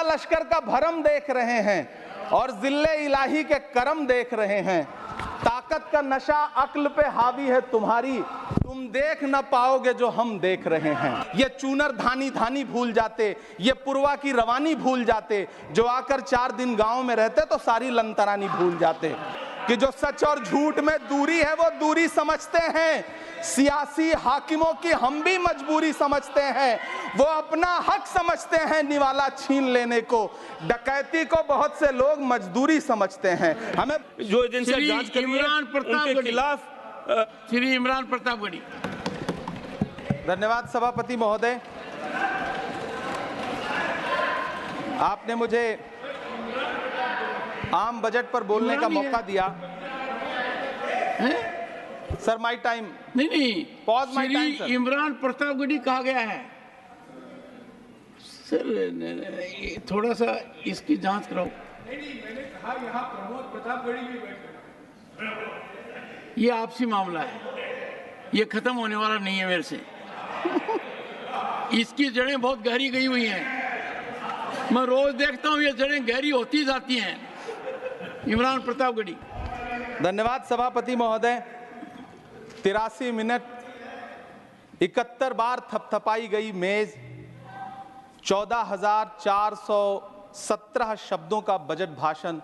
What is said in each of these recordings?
लश्कर का भरम देख रहे हैं और जिल्ले इलाही के करम देख रहे हैं। ताकत का नशा अक्ल पे हावी है तुम्हारी, तुम देख न पाओगे जो हम देख रहे हैं। ये चूनर धानी धानी भूल जाते, ये पुरवा की रवानी भूल जाते, जो आकर 4 दिन गांव में रहते तो सारी लंतरानी भूल जाते। कि जो सच और झूठ में दूरी है वो दूरी समझते हैं, सियासी हाकिमों की हम भी मजबूरी समझते हैं। वो अपना हक समझते हैं निवाला छीन लेने को, डकैती को बहुत से लोग मजदूरी समझते हैं। हमें जो एजेंसियां जांच कर रही हैं उनके खिलाफ श्री इमरान प्रतापगढ़ी। धन्यवाद सभापति महोदय, आपने मुझे आम बजट पर बोलने का मौका दिया। Sir my time. नहीं, pause my time sir. Imran Pratapgarhi कहा गया है सर, थोड़ा सा इसकी जांच कराओ। मैंने कहा यहाँ प्रमोद प्रतापगढ़ी भी बैठे। ये आपसी मामला है, ये खत्म होने वाला नहीं है मेरे से। इसकी जड़ें बहुत गहरी गई हुई हैं, मैं रोज देखता हूँ ये जड़ें गहरी होती जाती हैं। इमरान प्रतापगढ़ी। धन्यवाद सभापति महोदय। 83 मिनट 71 बार थपथपाई गई मेज, 14,417 शब्दों का बजट भाषण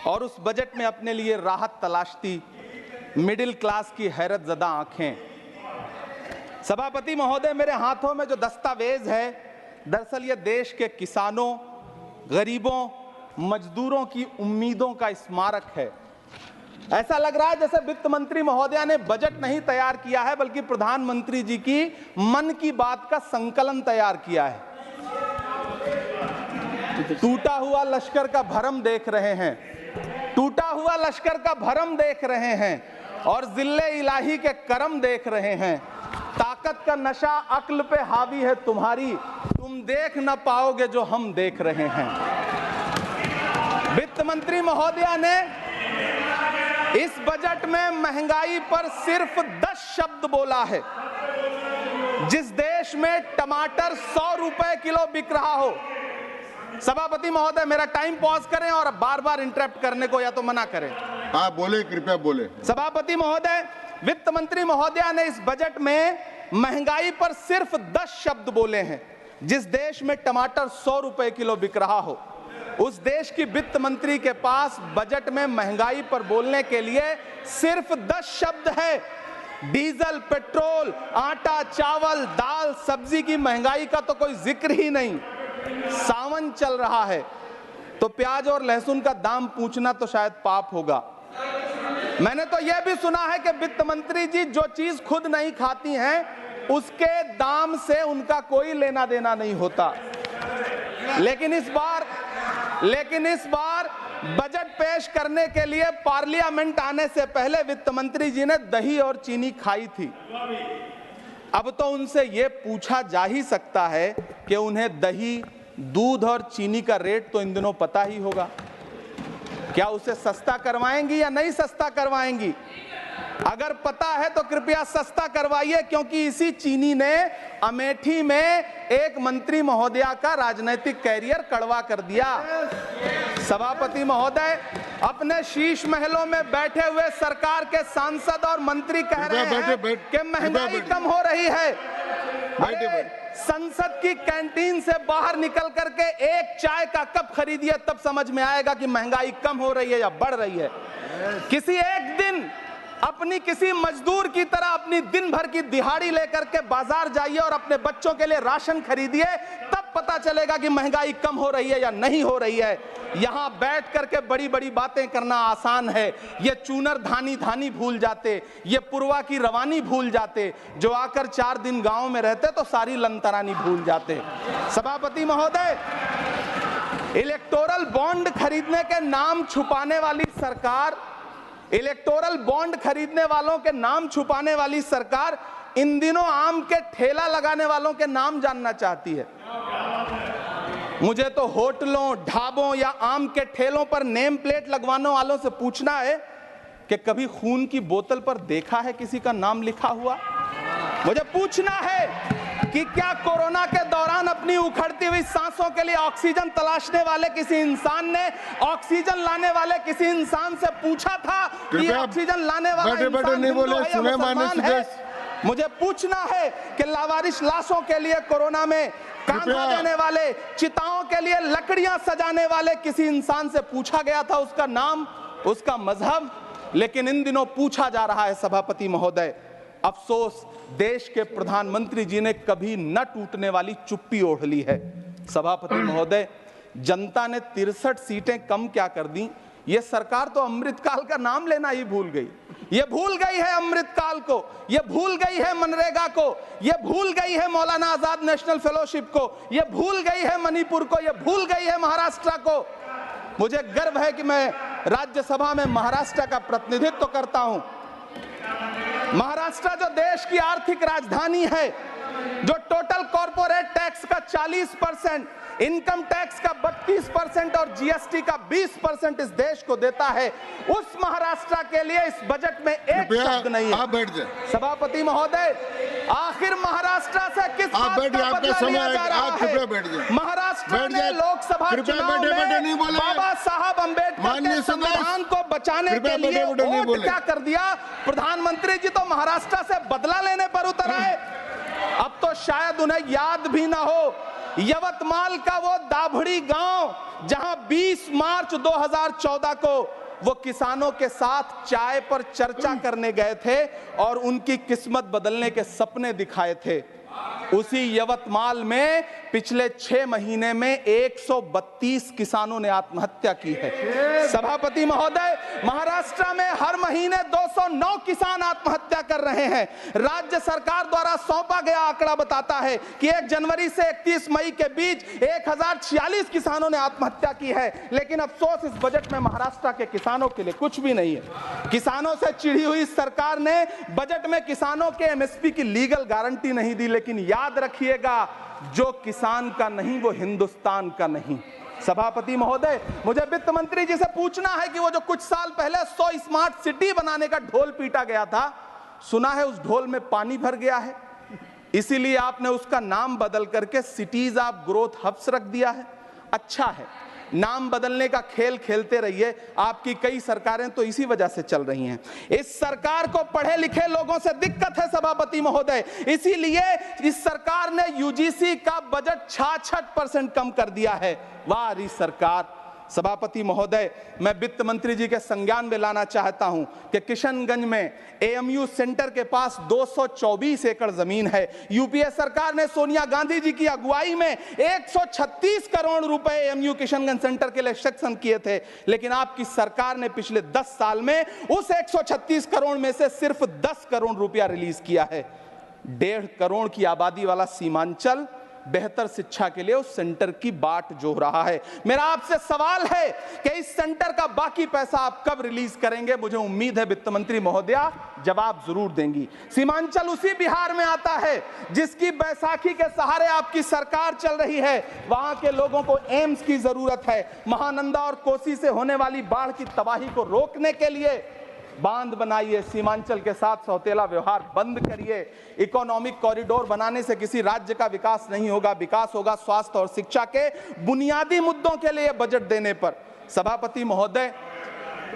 और उस बजट में अपने लिए राहत तलाशती मिडिल क्लास की हैरतजदा आंखें। सभापति महोदय, मेरे हाथों में जो दस्तावेज है दरअसल ये देश के किसानों, गरीबों, मजदूरों की उम्मीदों का स्मारक है। ऐसा लग रहा है जैसे वित्त मंत्री महोदया ने बजट नहीं तैयार किया है बल्कि प्रधानमंत्री जी की मन की बात का संकलन तैयार किया है। टूटा हुआ लश्कर का भरम देख रहे हैं, टूटा हुआ लश्कर का भरम देख रहे हैं और जिल्ले इलाही के करम देख रहे हैं। ताकत का नशा अक्ल पे हावी है तुम्हारी, तुम देख न पाओगे जो हम देख रहे हैं। वित्त मंत्री महोदया ने इस बजट में महंगाई पर सिर्फ 10 शब्द बोला है। जिस देश में टमाटर 100 रुपए किलो बिक रहा हो। सभापति महोदय, मेरा टाइम पॉज करें और बार बार इंटरप्ट करने को या तो मना करें। हाँ बोले, कृपया बोले। सभापति महोदय, वित्त मंत्री महोदया ने इस बजट में महंगाई पर सिर्फ 10 शब्द बोले हैं। जिस देश में टमाटर 100 रुपए किलो बिक रहा हो, उस देश की वित्त मंत्री के पास बजट में महंगाई पर बोलने के लिए सिर्फ 10 शब्द है। डीजल, पेट्रोल, आटा, चावल, दाल, सब्जी की महंगाई का तो कोई जिक्र ही नहीं। सावन चल रहा है तो प्याज और लहसुन का दाम पूछना तो शायद पाप होगा। मैंने तो यह भी सुना है कि वित्त मंत्री जी जो चीज खुद नहीं खाती हैं उसके दाम से उनका कोई लेना देना नहीं होता। लेकिन इस बार बजट पेश करने के लिए पार्लियामेंट आने से पहले वित्त मंत्री जी ने दही और चीनी खाई थी। अब तो उनसे यह पूछा जा ही सकता है कि उन्हें दही, दूध और चीनी का रेट तो इन दिनों पता ही होगा। क्या उसे सस्ता करवाएंगी या नहीं सस्ता करवाएंगी? अगर पता है तो कृपया सस्ता करवाइए, क्योंकि इसी चीनी ने अमेठी में एक मंत्री महोदया का राजनीतिक कैरियर कड़वा कर दिया। सभापति महोदय, अपने शीश महलों में बैठे हुए सरकार के सांसद और मंत्री कह रहे हैं कि महंगाई कम हो रही है। संसद की कैंटीन से बाहर निकल करके एक चाय का कप खरीदिए, तब समझ में आएगा कि महंगाई कम हो रही है या बढ़ रही है। किसी एक दिन अपनी किसी मजदूर की तरह अपनी दिन भर की दिहाड़ी लेकर के बाजार जाइए और अपने बच्चों के लिए राशन खरीदिए, तब पता चलेगा कि महंगाई कम हो रही है या नहीं हो रही है। यहां बैठ करके बड़ी बड़ी बातें करना आसान है। ये चूनर धानी धानी भूल जाते, ये पुरवा की रवानी भूल जाते, जो आकर 4 दिन गांव में रहते तो सारी लंतरानी भूल जाते। सभापति महोदय, इलेक्टोरल बॉन्ड खरीदने के नाम छुपाने वाली सरकार, इलेक्टोरल बॉन्ड खरीदने वालों के नाम छुपाने वाली सरकार इन दिनों आम के ठेला लगाने वालों के नाम जानना चाहती है। मुझे तो होटलों, ढाबों या आम के ठेलों पर नेम प्लेट लगवाने वालों से पूछना है कि कभी खून की बोतल पर देखा है किसी का नाम लिखा हुआ? मुझे पूछना है कि क्या कोरोना के दौरान अपनी उखड़ती हुई सांसों के लिए ऑक्सीजन तलाशने वाले किसी इंसान ने ऑक्सीजन लाने वाले किसी इंसान से पूछा था कि ऑक्सीजन लाने वाला इंसान हिंदू है या मुसलमान है? मुझे पूछना है कि लावारिस लाशों के लिए कोरोना में कांधा देने वाले, चिताओं के लिए लकड़ियां सजाने वाले किसी इंसान से पूछा गया था उसका नाम, उसका मजहब? लेकिन इन दिनों पूछा जा रहा है सभापति महोदय। अफसोस, देश के प्रधानमंत्री जी ने कभी न टूटने वाली चुप्पी ओढ़ ली है। सभापति महोदय, जनता ने 63 सीटें कम क्या कर दी? ये सरकार तो अमृतकाल का नाम लेना ही भूल गई। ये भूल गई है अमृतकाल को, ये भूल गई है मनरेगा को, ये भूल गई है मौलाना आजाद नेशनल फेलोशिप को, ये भूल गई है मणिपुर को, ये भूल गई है महाराष्ट्र को। मुझे गर्व है कि मैं राज्यसभा में महाराष्ट्र का प्रतिनिधित्व करता हूं। महाराष्ट्र जो देश की आर्थिक राजधानी है, जो टोटल कॉर्पोरेट टैक्स का 40%, इनकम टैक्स का 32% और जीएसटी का 20% इस देश को देता है, उस महाराष्ट्र के लिए इस बजट में एक शब्द नहीं है। आप बैठ जाए सभापति महोदय, आखिर महाराष्ट्र से किस बात का बदला लिया जा रहा है? महाराष्ट्र में लोकसभा चुनाव में बाबा साहब अम्बेडकर के संविधान को बचाने के लिए वोट क्या कर दिया? प्रधानमंत्री जी तो महाराष्ट्र से बदला लेने पर उतर आए। अब तो शायद उन्हें याद भी ना हो यवतमाल का वो दाभड़ी गांव, जहां 20 मार्च 2014 को वो किसानों के साथ चाय पर चर्चा करने गए थे और उनकी किस्मत बदलने के सपने दिखाए थे। उसी यवतमाल में पिछले 6 महीने में 132 किसानों ने आत्महत्या की है। सभापति महोदय, महाराष्ट्र में हर महीने 209 किसान आत्महत्या कर रहे हैं। राज्य सरकार द्वारा सौंपा गया आंकड़ा बताता है कि 1 जनवरी से 31 मई के बीच 1046 किसानों ने आत्महत्या की है। लेकिन अफसोस, इस बजट में महाराष्ट्र के किसानों के लिए कुछ भी नहीं है। किसानों से चिढ़ी हुई सरकार ने बजट में किसानों के एमएसपी की लीगल गारंटी नहीं दी। लेकिन याद रखिएगा, जो किसान का नहीं वो हिंदुस्तान का नहीं। सभापति महोदय, मुझे वित्त मंत्री जी से पूछना है कि वो जो कुछ साल पहले 100 स्मार्ट सिटी बनाने का ढोल पीटा गया था, सुना है उस ढोल में पानी भर गया है, इसीलिए आपने उसका नाम बदल करके सिटीज ऑफ ग्रोथ हब्स रख दिया है। अच्छा है, नाम बदलने का खेल खेलते रहिए, आपकी कई सरकारें तो इसी वजह से चल रही हैं। इस सरकार को पढ़े लिखे लोगों से दिक्कत है सभापति महोदय, इसीलिए इस सरकार ने यूजीसी का बजट 66% कम कर दिया है। वाह री सरकार। सभापति महोदय, मैं वित्त मंत्री जी के संज्ञान में लाना चाहता हूं कि किशनगंज में एएमयू सेंटर के पास 224 एकड़ जमीन है। यूपीए सरकार ने सोनिया गांधी जी की अगुवाई में 136 करोड़ रुपए एएमयू किशनगंज सेंटर के लिए सेक्शन किए थे। लेकिन आपकी सरकार ने पिछले 10 साल में उस 136 करोड़ में से सिर्फ 10 करोड़ रुपया रिलीज किया है। 1.5 करोड़ की आबादी वाला सीमांचल बेहतर शिक्षा के लिए उस सेंटर की बाट जोह रहा है। मेरा आपसे सवाल है कि इस सेंटर का बाकी पैसा आप कब रिलीज करेंगे? मुझे उम्मीद है वित्त मंत्री महोदया जवाब जरूर देंगी। सीमांचल उसी बिहार में आता है जिसकी बैसाखी के सहारे आपकी सरकार चल रही है। वहां के लोगों को एम्स की जरूरत है। महानंदा और कोसी से होने वाली बाढ़ की तबाही को रोकने के लिए बांध बनाइए, सीमांचल के साथ सौतेला व्यवहार बंद करिए। इकोनॉमिक कॉरिडोर बनाने से किसी राज्य का विकास नहीं होगा, विकास होगा स्वास्थ्य और शिक्षा के बुनियादी मुद्दों के लिए बजट देने पर। सभापति महोदय,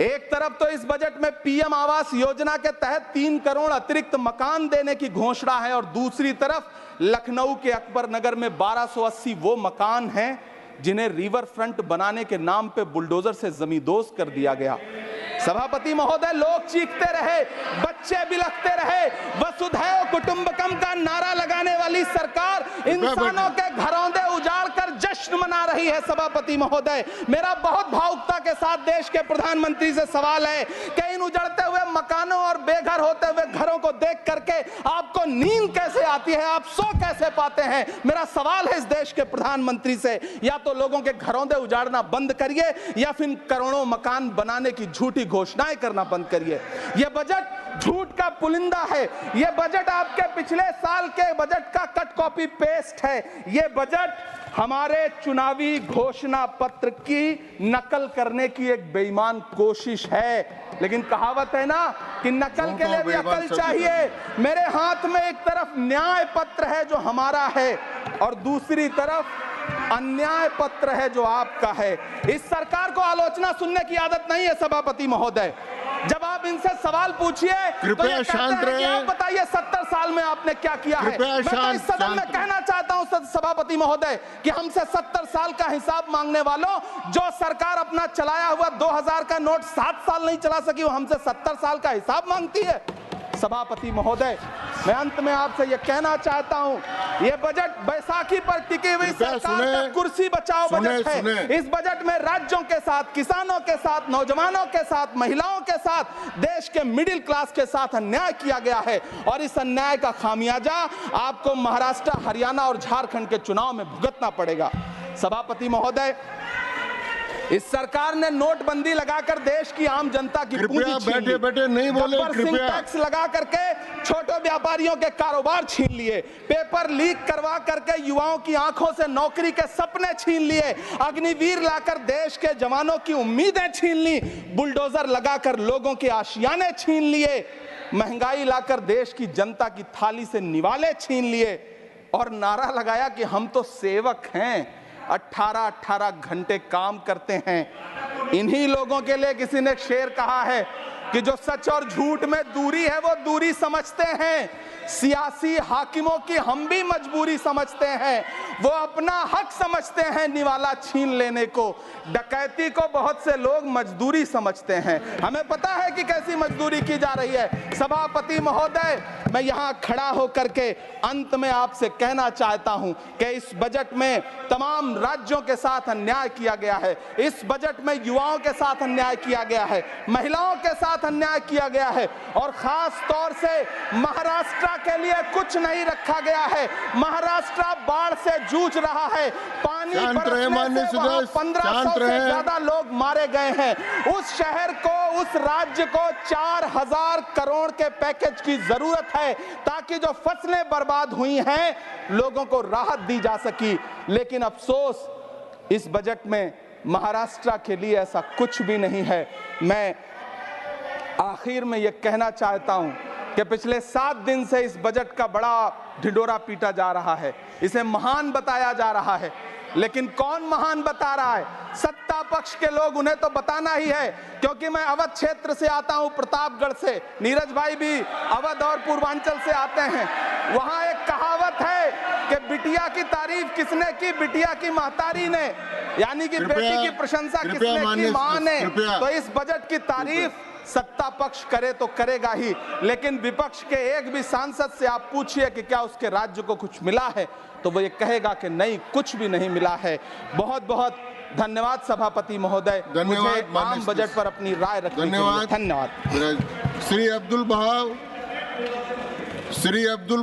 एक तरफ तो इस बजट में पीएम आवास योजना के तहत 3 करोड़ अतिरिक्त मकान देने की घोषणा है और दूसरी तरफ लखनऊ के अकबर नगर में 1280 वो मकान हैं जिन्हें रिवर फ्रंट बनाने के नाम पे बुलडोजर से जमींदोज कर दिया गया। सभापति महोदय, लोग चीखते रहे, बच्चे बिलखते रहे, वसुधैव कुटुंबकम का नारा लगाने वाली सरकार इंसानों के घरौंदे उजाड़ कर जश्न मना रही है। सभापति महोदय, मेरा बहुत भावुकता के साथ देश के प्रधानमंत्री से सवाल है कि इन उजड़ते हुए मकानों और बेघर होते हुए घरों को देख करके आपको नींद कैसे आती है, आप सो कैसे पाते हैं? मेरा सवाल है इस देश के प्रधानमंत्री से, या तो लोगों के घरौंदे उजाड़ना बंद करिए या फिर करोड़ों मकान बनाने की झूठी घोषणाएं करना बंद करिए। यह बजट झूठ का पुलिंदा है। यह बजट आपके पिछले साल के बजट का कट कॉपी पेस्ट है। यह बजट हमारे चुनावी घोषणा पत्र की नकल करने की एक बेईमान कोशिश है। लेकिन कहावत है ना, कि नकल के लिए भी अकल चाहिए। मेरे हाथ में एक तरफ न्याय पत्र है जो हमारा है और दूसरी तरफ अन्याय पत्र है जो आपका है। इस सरकार को आलोचना सुनने की आदत नहीं है सभापति महोदय। जब आप इनसे सवाल पूछिए तो ये शांत कहते हैं कि रहिए। आप बताइए 70 साल में आपने क्या किया है। मैं तो इस सदन में कहना चाहता हूं सभापति महोदय कि हमसे 70 साल का हिसाब मांगने वालों, जो सरकार अपना चलाया हुआ 2000 का नोट 7 साल नहीं चला सकी, वो हमसे 70 साल का हिसाब मांगती है। सभापति महोदय, मैं अंत में आपसे यह कहना चाहता हूं, यह बजट बैसाखी पर टिकी हुई सरकार का कुर्सी बचाओ बजट है। इस बजट में राज्यों के साथ, किसानों के साथ, नौजवानों के साथ, महिलाओं के साथ, देश के मिडिल क्लास के साथ अन्याय किया गया है और इस अन्याय का खामियाजा आपको महाराष्ट्र, हरियाणा और झारखंड के चुनाव में भुगतना पड़ेगा। सभापति महोदय, इस सरकार ने नोटबंदी लगाकर देश की आम जनता की पूंजी छीन ली। बैठे बैठे नहीं बोले, कृपया। टैक्स लगा करके छोटे व्यापारियों के कारोबार छीन लिए, पेपर लीक करवा करके युवाओं की आंखों से नौकरी के सपने छीन लिए, अग्निवीर लाकर देश के जवानों की उम्मीदें छीन ली, बुलडोजर लगाकर लोगों के आशियाने छीन लिए, महंगाई लाकर देश की जनता की थाली से निवाले छीन लिए और नारा लगाया कि हम तो सेवक हैं, 18-18 घंटे काम करते हैं। इन्हीं लोगों के लिए किसी ने शेर कहा है कि जो सच और झूठ में दूरी है वो दूरी समझते हैं। सियासी हाकिमों की हम भी मजबूरी समझते हैं, वो अपना हक समझते हैं निवाला छीन लेने को। डकैती को बहुत से लोग मजदूरी समझते हैं। हमें पता है कि कैसी मजदूरी की जा रही है। सभापति महोदय, मैं यहाँ खड़ा होकर के अंत में आपसे कहना चाहता हूँ कि इस बजट में तमाम राज्यों के साथ अन्याय किया गया है। इस बजट में युवाओं के साथ अन्याय किया गया है, महिलाओं के साथ अन्याय किया गया है और खास तौर से महाराष्ट्र के लिए कुछ नहीं रखा गया है। महाराष्ट्र बाढ़ से जूझ रहा है, पानी बरसने से वहां 1500 से ज्यादा लोग मारे गए हैं। उस शहर को, उस राज्य को 4000 करोड़ के पैकेज की जरूरत है ताकि जो फसलें बर्बाद हुई हैं लोगों को राहत दी जा सकी। लेकिन अफसोस, इस बजट में महाराष्ट्र के लिए ऐसा कुछ भी नहीं है। मैं आखिर में यह कहना चाहता हूं कि पिछले 7 दिन से इस बजट का बड़ा ढिंडोरा पीटा जा रहा है, इसे महान बताया जा रहा है, लेकिन कौन महान बता रहा है? सत्ता पक्ष के लोग, उन्हें तो बताना ही है। क्योंकि मैं अवध क्षेत्र से आता हूं, प्रतापगढ़ से, नीरज भाई भी अवध और पूर्वांचल से आते हैं। वहां एक कहावत है कि बिटिया की तारीफ किसने की? बिटिया की महतारी ने, यानी कि बेटी की प्रशंसा किसने की? मां ने। तो इस बजट की तारीफ सत्ता पक्ष करे तो करेगा ही, लेकिन विपक्ष के एक भी सांसद से आप पूछिए कि क्या उसके राज्य को कुछ मिला है, तो वो ये कहेगा कि नहीं, कुछ भी नहीं मिला है। बहुत बहुत धन्यवाद सभापति महोदय, मुझे आम बजट पर अपनी राय रखने के लिए। धन्यवाद। श्री अब्दुल बहाव, श्री अब्दुल